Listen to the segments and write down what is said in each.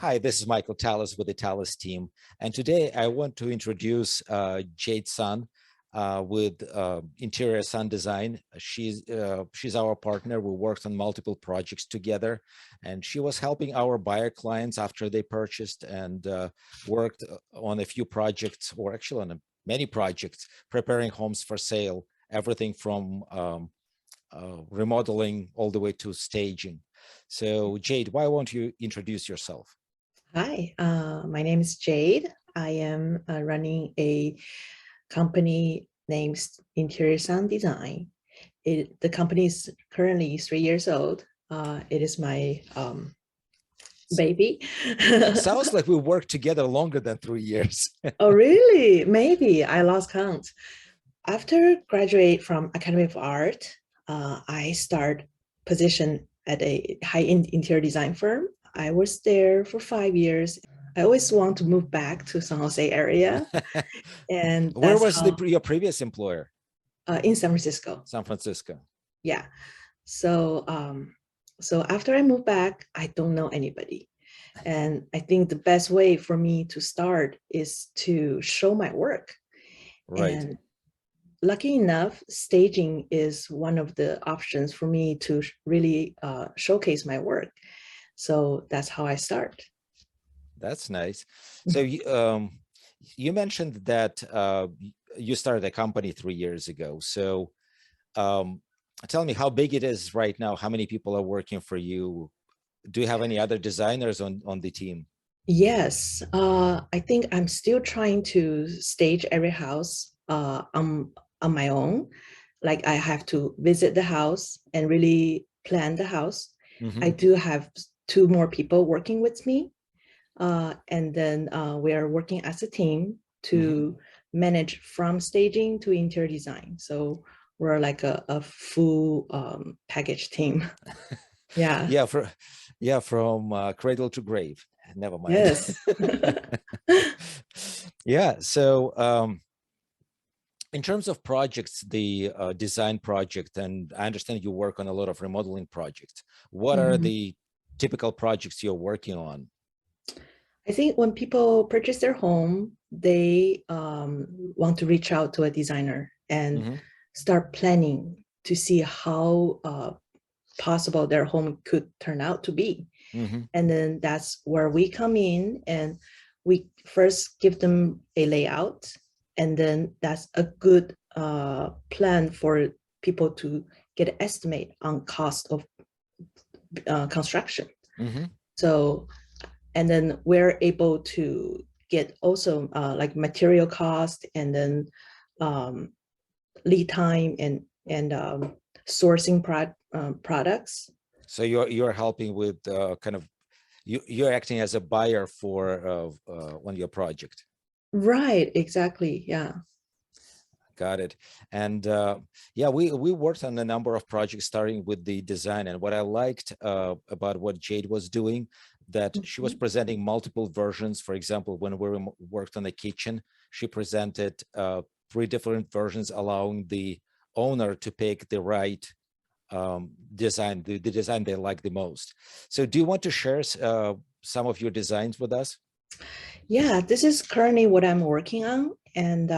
Hi, this is Michael Tallis with the Tallis team. And today I want to introduce Jade Sun with Interior Sun Design. She's our partner. We worked on multiple projects together, and she was helping our buyer clients after they purchased and worked on a few projects, or actually on many projects, preparing homes for sale, everything from remodeling all the way to staging. So Jade, why won't you introduce yourself? Hi, my name is Jade. I am running a company named Interior Sound Design. The company is currently 3 years old. It is my baby. Sounds like we worked together longer than 3 years. Oh, really? Maybe. I lost count. After graduate from Academy of Art, I start position at a high-end interior design firm. I was there for 5 years. I always want to move back to San Jose area. And Where that's was how, your previous employer? in San Francisco. San Francisco. Yeah. So, so after I moved back, I don't know anybody. And I think the best way for me to start is to show my work. Right. And lucky enough, staging is one of the options for me to really showcase my work. So that's how I start. That's nice. So you mentioned that you started a company 3 years ago. So tell me how big it is right now. How many people are working for you? Do you have any other designers on the team? Yes, I think I'm still trying to stage every house on my own. Like I have to visit the house and really plan the house. I Mm-hmm. do have two more people working with me. And then we are working as a team to manage from staging to interior design. So we're like a full package team. Yeah. From cradle to grave. Never mind. Yes. Yeah. So in terms of projects, the design project, and I understand you work on a lot of remodeling projects. What are Mhm. the typical projects you're working on? I think when people purchase their home, they want to reach out to a designer and Mm-hmm. start planning to see how possible their home could turn out to be. Mm-hmm. And then that's where we come in, and we first give them a layout, and then that's a good plan for people to get an estimate on cost of construction. Mm-hmm. So, and then we're able to get also like material cost, and then um, lead time, and sourcing products. So you're helping with kind of you're acting as a buyer for on your project. Right, exactly. Yeah. Got it. And yeah, we worked on a number of projects starting with the design. And what I liked about what Jade was doing, that she was Mhm. presenting multiple versions. For example, when we worked on the kitchen, she presented 3 different versions, allowing the owner to pick the right design, the design they like the most. So do you want to share some of your designs with us? Yeah, this is currently what I'm working on, and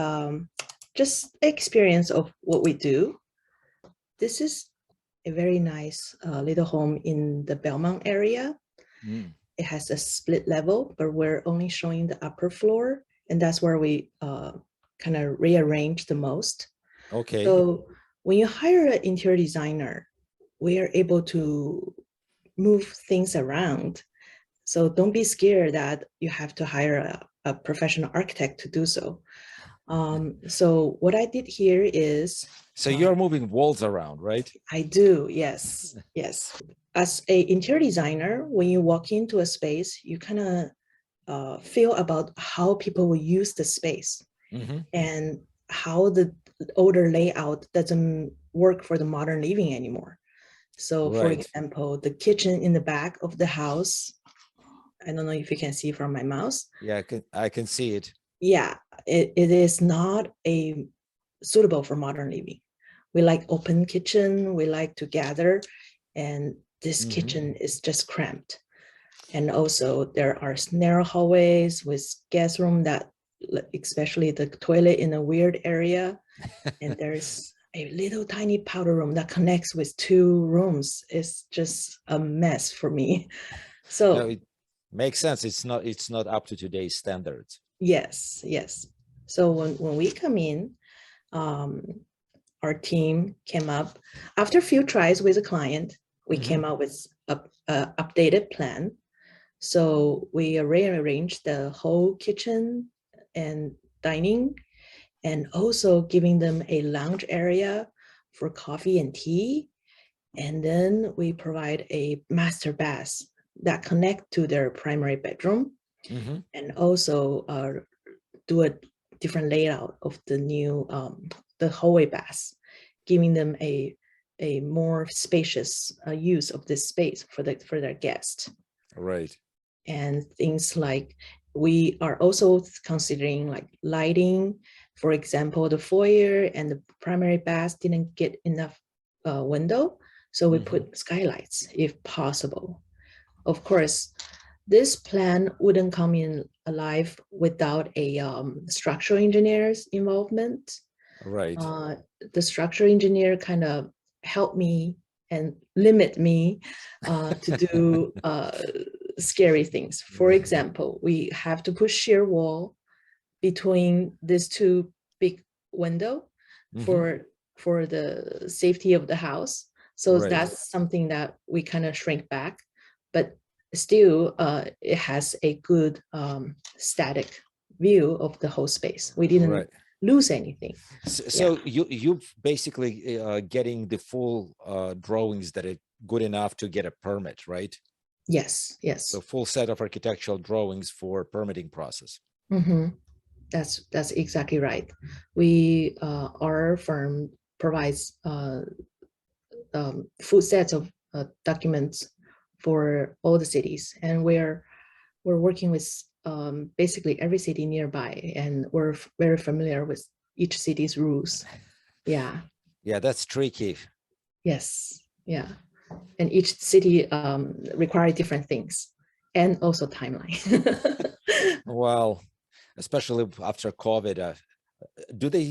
just experience of what we do. This is a very nice little home in the Belmont area. Mm, It has a split level, but we're only showing the upper floor, and that's where we kind of rearrange the most. okay. So when you hire an interior designer, we are able to move things around. So don't be scared that you have to hire a professional architect to do so. So what I did here is So you're moving walls around, right? I do, yes, yes. As a interior designer, when you walk into a space, you kind of feel about how people will use the space Mm-hmm. and how the older layout doesn't work for the modern living anymore. So for Right. example, the kitchen in the back of the house, I don't know if you can see from my mouse. Yeah, I can see it. Yeah, it is not a suitable for modern living. We like open kitchen, we like to gather, and this Mm-hmm. kitchen is just cramped. And also there are narrow hallways with guest room that, especially the toilet in a weird area. And there's a little tiny powder room that connects with two rooms. It's just a mess for me. No, So it makes sense. It's not up to today's standards. yes, yes. So when we come in, um, our team came up after a few tries with a client. We Mm-hmm. came up with a updated plan. So we rearranged the whole kitchen and dining, and also giving them a lounge area for coffee and tea. And then we provide a master bath that connect to their primary bedroom, Mm-hmm. and also do a different layout of the new the hallway bath, giving them a more spacious use of this space for their guests. Right. And things like, we are also considering like lighting. For example, the foyer and the primary bath didn't get enough window, so we Mm-hmm. put skylights if possible. Of course, this plan wouldn't come in alive without a structural engineer's involvement. Right. uh, the structural engineer kind of helped me and limit me to do scary things. For example, we have to put shear wall between these two big window Mm-hmm. for the safety of the house. So Right. that's something that we kind of shrink back, but still it has a good static view of the whole space. We didn't Right. lose anything. Yeah. So you basically getting the full drawings that are good enough to get a permit, right? Yes. So Yes. full set of architectural drawings for permitting process. Mm-hmm. That's exactly right. We our firm provides full sets of documents for all the cities, and we're working with basically every city nearby, and we're very familiar with each city's rules. Yeah. Yeah, that's tricky. Yes. Yeah. And each city require different things, and also timeline. Well, especially after COVID, do they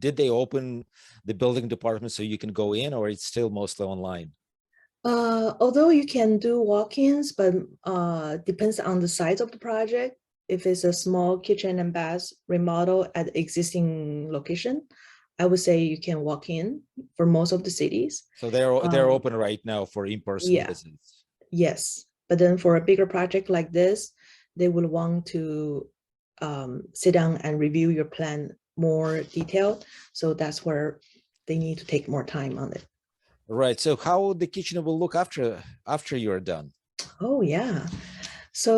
did they open the building department so you can go in, or it's still mostly online? Although you can do walk-ins, but depends on the size of the project. If it's a small kitchen and bath remodel at existing location, I would say you can walk in for most of the cities. So they're Uh, open right now for in-person yeah, visits. yes. But then for a bigger project like this, they will want to sit down and review your plan more detailed. So that's where they need to take more time on it. Right. So how the kitchen will look after you're done? Oh yeah. So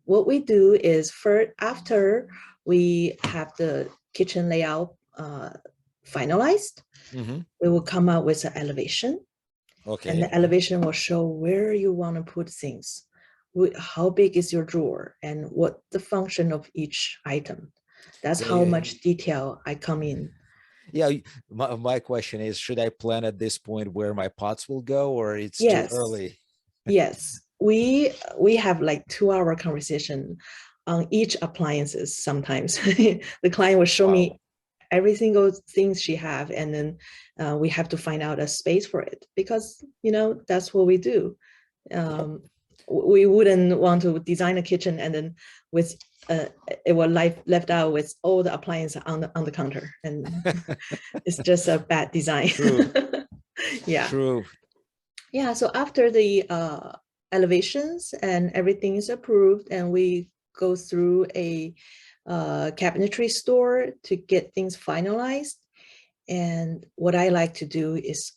what we do is, first, after we have the kitchen layout finalized, Mm-hmm. we will come out with an elevation, and Okay. the elevation will show where you want to put things, how big is your drawer, and what the function of each item. That's Yeah, how yeah, much detail I come in. yeah. My question is, should I plan at this point where my pots will go, or it's too Yes, early? yes. We have like 2 hour conversation on each appliances sometimes. The client will show Wow. me every single thing she have, and then we have to find out a space for it, because that's what we do. Yep. um, we wouldn't want to design a kitchen and then with it was left out with all the appliances on the counter, and it's just a bad design. True. Yeah. True. Yeah, so after the elevations and everything is approved, and we go through a cabinetry store to get things finalized. And what I like to do is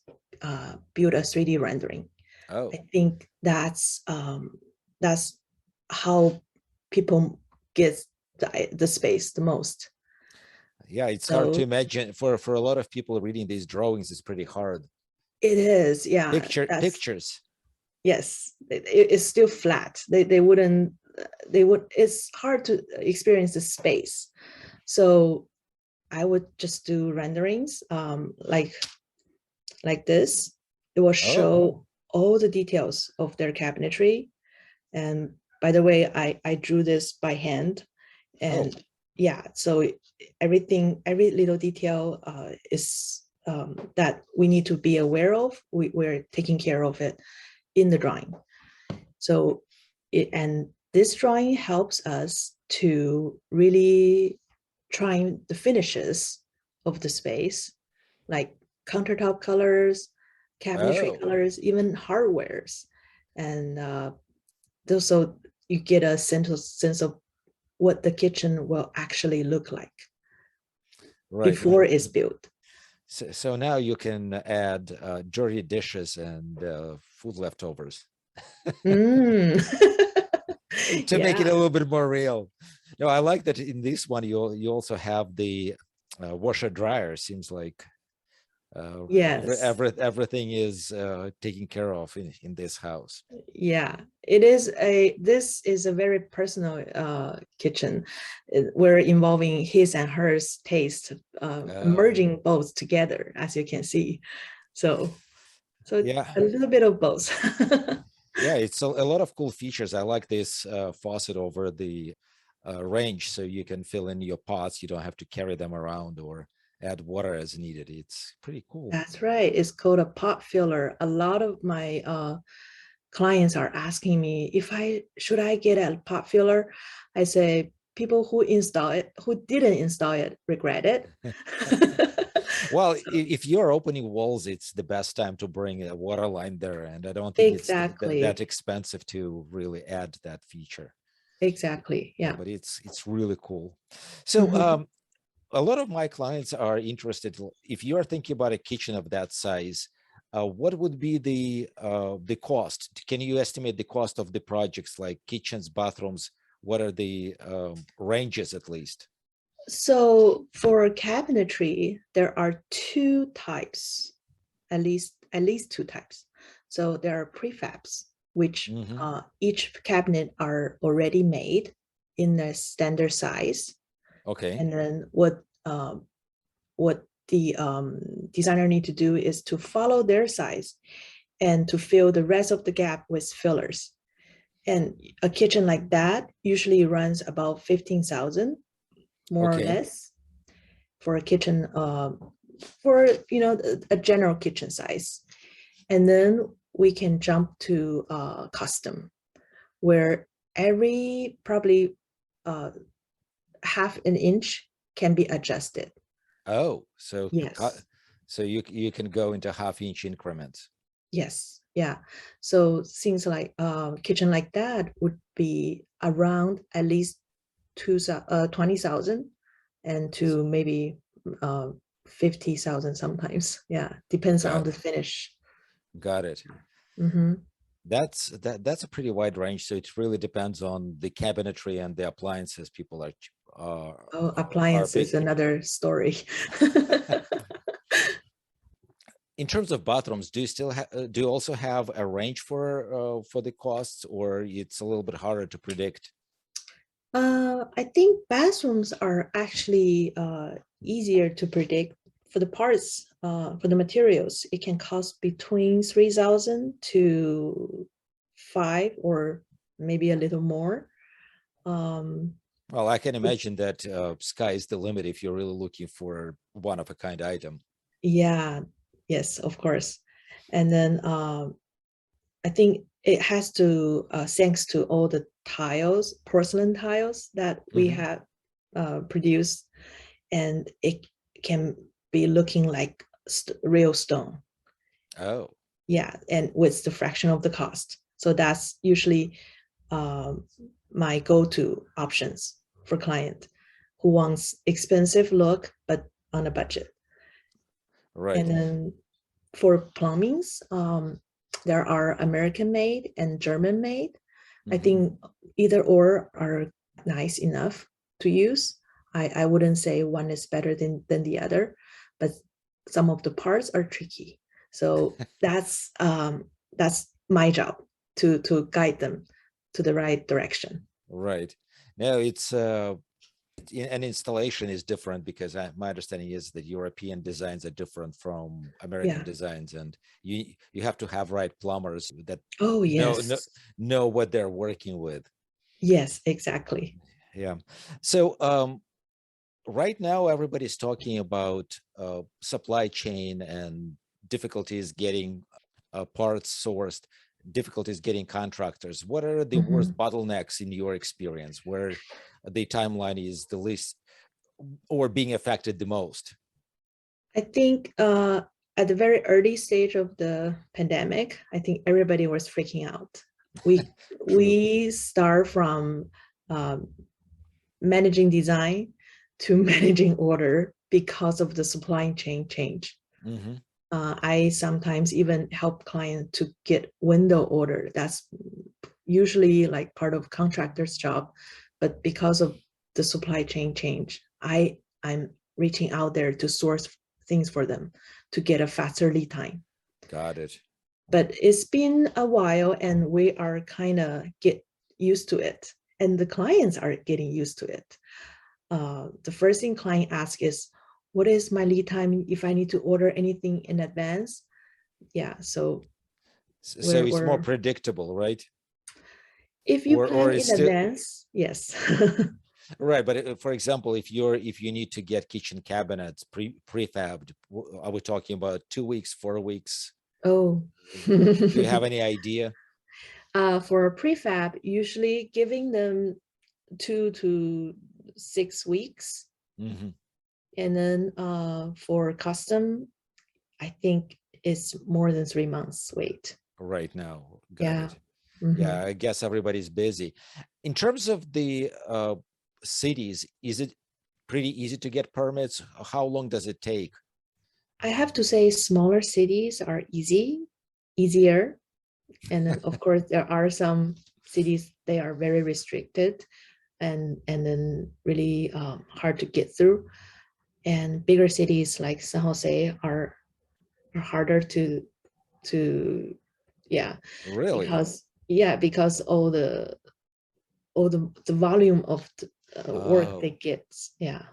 build a 3D rendering. Oh, I think that's how people get the space the most. yeah. It's hard to So imagine for a lot of people reading these drawings. It's pretty hard. it is, yeah. That's Pictures. yes. It's still flat. They wouldn't. They would. It's hard to experience the space. So I would just do renderings, like this. It will Oh, show. all the details of their cabinetry. And by the way, I drew this by hand. And yeah, so everything, every little detail is that we need to be aware of. We're taking care of it in the drawing. So and this drawing helps us to really try the finishes of the space, like countertop colors, cabinetry Oh, colors, even hardwares. And so you get a sense of what the kitchen will actually look like right. before it's built. So now you can add dirty dishes and food leftovers Mm. to make it a Yeah. little bit more real. No, I like that in this one you also have the washer dryer. Seems like Yes. everything is taken care of in this house. Yeah, this is a very personal kitchen. We're involving his and hers taste, Oh, merging both together, as you can see. So yeah. a little bit of both. Yeah, it's a lot of cool features. I like this faucet over the range, so you can fill in your pots. You don't have to carry them around or add water as needed. It's pretty cool. That's right. It's called a pot filler. A lot of my clients are asking me if I should I get a pot filler. I say people who install it, who didn't install it, regret it. Well, if you're opening walls, it's the best time to bring a water line there, and I don't think it's that Exactly. expensive to really add that feature. Exactly. Yeah, Yeah. but it's really cool. So Mhm. a lot of my clients are interested. If you are thinking about a kitchen of that size, what would be the cost? Can you estimate the cost of the projects like kitchens, bathrooms? What are the ranges at least? So for cabinetry, there are two types, at least two types. So there are prefabs, which Hmm. each cabinet are already made in a standard size. Okay. And then what the designer need to do is to follow their size and to fill the rest of the gap with fillers. And a kitchen like that usually runs about 15,000, more or Okay. less, for a kitchen, for a general kitchen size. And then we can jump to custom, where every probably uh, half an inch can be adjusted. Oh, Yes. so you can go into half-inch increments. Yes. Yeah. So things like kitchen like that would be around at least 20,000 and to maybe uh, 50,000 sometimes. Yeah, depends on Got the finish. got it. Mhm. That's a pretty wide range. So it really depends on the cabinetry and the appliances people Oh, are appliance is picking. another story. In terms of bathrooms, do you also have a range for the costs, or it's a little bit harder to predict? I think bathrooms are actually easier to predict for the parts, for the materials. It can cost between 3,000 to five or maybe a little more. Um, Well, I can imagine that sky is the limit if you're really looking for one of a kind item. yeah, yes, of course. And then I think it has to, thanks to all the tiles, porcelain tiles that we Hmm. have produced, and it can be looking like real stone. Oh, Yeah, and with the fraction of the cost. So that's usually um, my go-to options for client who wants expensive look but on a budget. And right. then for plumbings, there are American made and German made. I Hmm. think either or are nice enough to use. I wouldn't say one is better than the other, but some of the parts are tricky. So that's my job to guide them to the right direction. Right. No, And installation is different because my understanding is that European designs are different from American Yeah. designs, and you have to have right plumbers that Oh, know yes. know what they're working with. Yes, exactly. Yeah. So right now everybody's talking about supply chain and difficulties getting parts sourced, difficulties getting contractors. What are the Mhm. worst bottlenecks in your experience where the timeline is the least or being affected the most? I think at the very early stage of the pandemic, I think everybody was freaking out. We True. we start from um, managing design to managing order because of the supply chain change. Hmm. I sometimes even help clients to get window order. That's usually like part of contractor's job, but because of the supply chain change, I'm reaching out there to source things for them to get a faster lead time. Got it. But it's been a while, and we are kind of get used to it, and the clients are getting used to it. The first thing client asks is, what is my lead time if I need to order anything in advance? Yeah, so So we're, it's more we're predictable, right? if you Or plan it's in still advance, yes. right. But for example, if you need to get kitchen cabinets prefabbed, are we talking about 2 weeks, 4 weeks? Oh. Do you have any idea? For a prefab, usually giving them 2 to 6 weeks. Hmm. And then for custom, I think it's more than 3 months wait. Right now, got Yeah. it. Hmm. Yeah, I guess everybody's busy. In terms of the cities, is it pretty easy to get permits? How long does it take? I have to say smaller cities are easier. And then of course there are some cities they are very restricted and then really hard to get through. And bigger cities like San Jose are harder to yeah, Really? because all the volume of the, work they Oh, get. Yeah.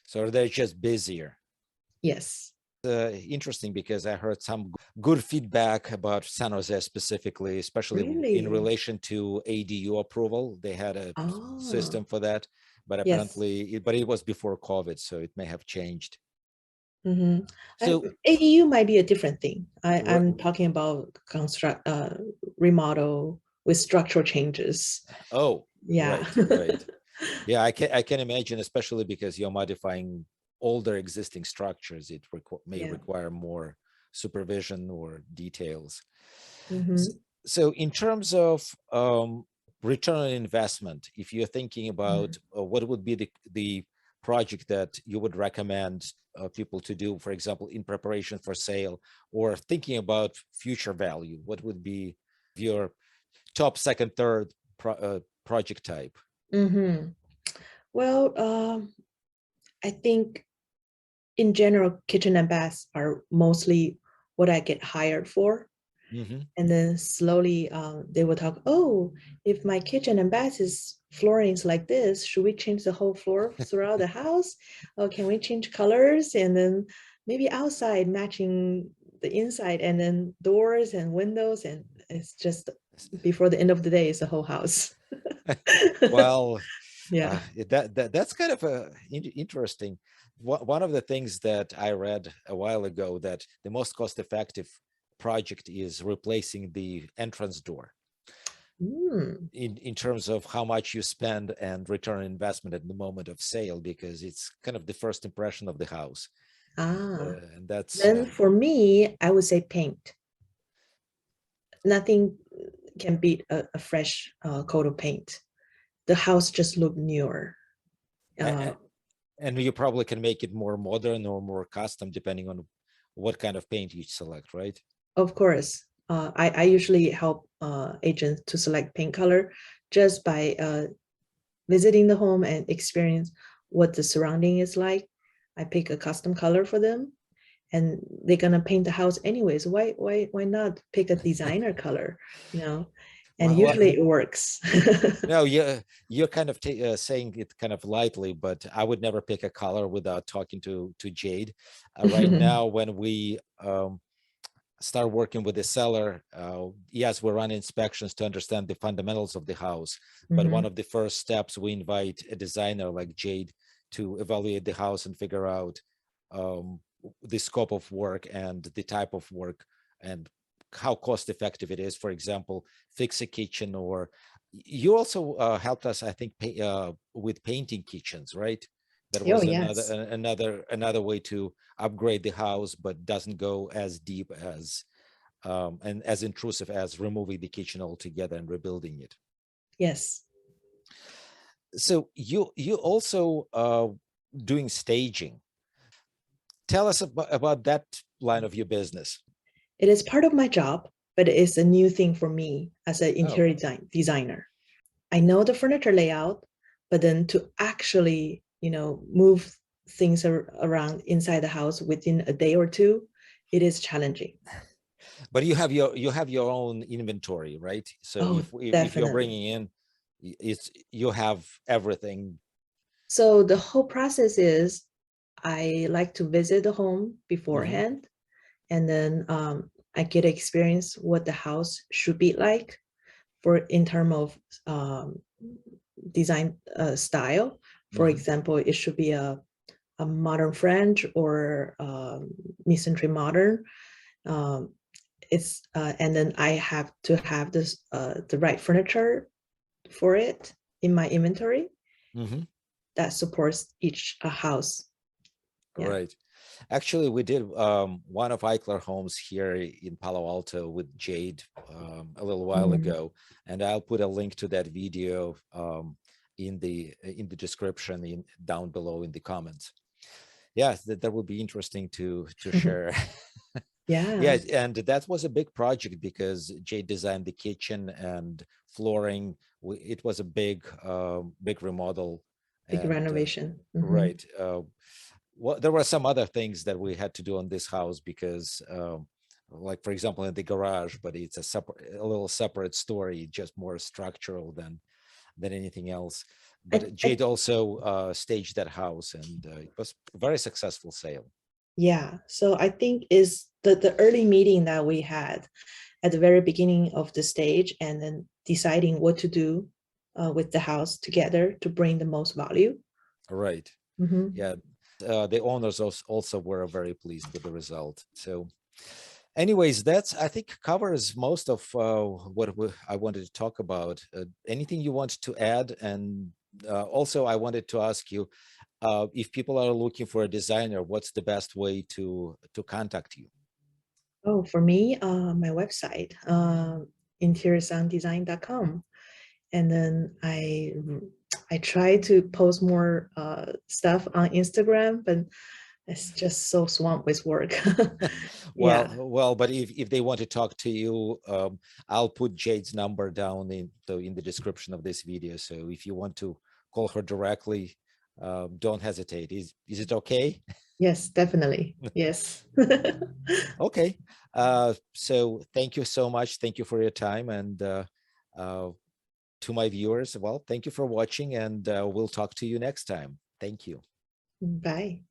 so they're just busier. Yes. Interesting because I heard some good feedback about San Jose specifically, especially in Really? relation to ADU approval. They had a Oh, system for that, but yes. apparently, but it was before COVID, so it may have changed. Mm-hmm. So, ADU might be a different thing. r- I'm talking about remodel with structural changes. oh, Yeah. right, right. Yeah, I can imagine, especially because you're modifying older existing structures, it may Yeah. require more supervision or details. S- Mm-hmm. So, in terms of return on investment, if you're thinking about what would be the project that you would recommend people to do, for example, in preparation for sale or thinking about future value, what would be your top, second, third project type? Mm-hmm. Well, I think in general, kitchen and baths are mostly what I get hired for. Hmm. And then slowly they will talk, oh, if my kitchen and bath is flooring is like this, should we change the whole floor throughout the house? Oh, can we change colors? And then maybe outside matching the inside, and then doors and windows. And it's just before the end of the day, it's the whole house. Well, Yeah. that's kind of interesting. One of the things that I read a while ago that the most cost-effective project is replacing the entrance door Mm. in terms of how much you spend and return on investment at the moment of sale, because it's kind of the first impression of the house. Ah, And that's then for me, I would say paint. Nothing can beat a fresh coat of paint. The house just look newer. Uh, and you probably can make it more modern or more custom depending on what kind of paint you select, right? of course, I usually help agents to select paint color just by visiting the home and experience what the surrounding is like. I pick a custom color for them, and they're gonna paint the house anyways. Why not pick a designer color? You know, and Well, usually it works. no, you're kind of saying it kind of lightly, but I would never pick a color without talking to Jade. Right now, when we start working with the seller, yes, we run inspections to understand the fundamentals of the house. But one Mhm. of the first steps, we invite a designer like Jade to evaluate the house and figure out um, the scope of work and the type of work and how cost effective it is. For example, fix a kitchen, or you also helped us, I think, with painting kitchens, right? That Oh, was yes. another way to upgrade the house, but doesn't go as deep as and as intrusive as removing the kitchen altogether and rebuilding it. Yes. So you also doing staging. Tell us about that line of your business. It is part of my job, but it is a new thing for me as an Oh, interior designer. I know the furniture layout, but then to actually, move things around inside the house within a day or two, it is challenging. but you have your own inventory, right? So Oh, if you're definitely. bringing in, it's you have everything. So the whole process is I like to visit the home Hmm. beforehand, and then I get to experience what the house should be like for in terms of design style. For Hmm. example, it should be a modern French or mid-century modern. Um, it's and then I have to have this the right furniture for it in my inventory Hmm. that supports each house. Yeah. Right. Actually, we did one of Eichler homes here in Palo Alto with Jade a little while Mhm. ago, and I'll put a link to that video in the description in down below in the comments. Yeah, that would be interesting to share. Yeah, Yeah, and that was a big project because Jade designed the kitchen and flooring. It was a big remodel, big and renovation. Mhm. right. Well, there were some other things that we had to do on this house because, like for example, in the garage, but it's a little separate story, just more structural than anything else. But I Jade also staged that house, and it was a very successful sale. Yeah, so I think is the early meeting that we had at the very beginning of the stage, and then deciding what to do with the house together to bring the most value. Right. Mhm. Yeah. The owners also were very pleased with the result. So, anyways, that's I think covers most of what I wanted to talk about. Anything you want to add? And also, I wanted to ask you if people are looking for a designer, what's the best way to contact you? Oh, for me, my website, interiorsounddesign.com. And then I try to post more stuff on Instagram, but it's just so swamped with work. Yeah. But if they want to talk to you, I'll put Jade's number down in the description of this video. So if you want to call her directly, don't hesitate. Is it okay? Yes, definitely. Yes. Okay. So thank you so much. Thank you for your time, and uh, to my viewers, well, thank you for watching, and we'll talk to you next time. Thank you. Bye.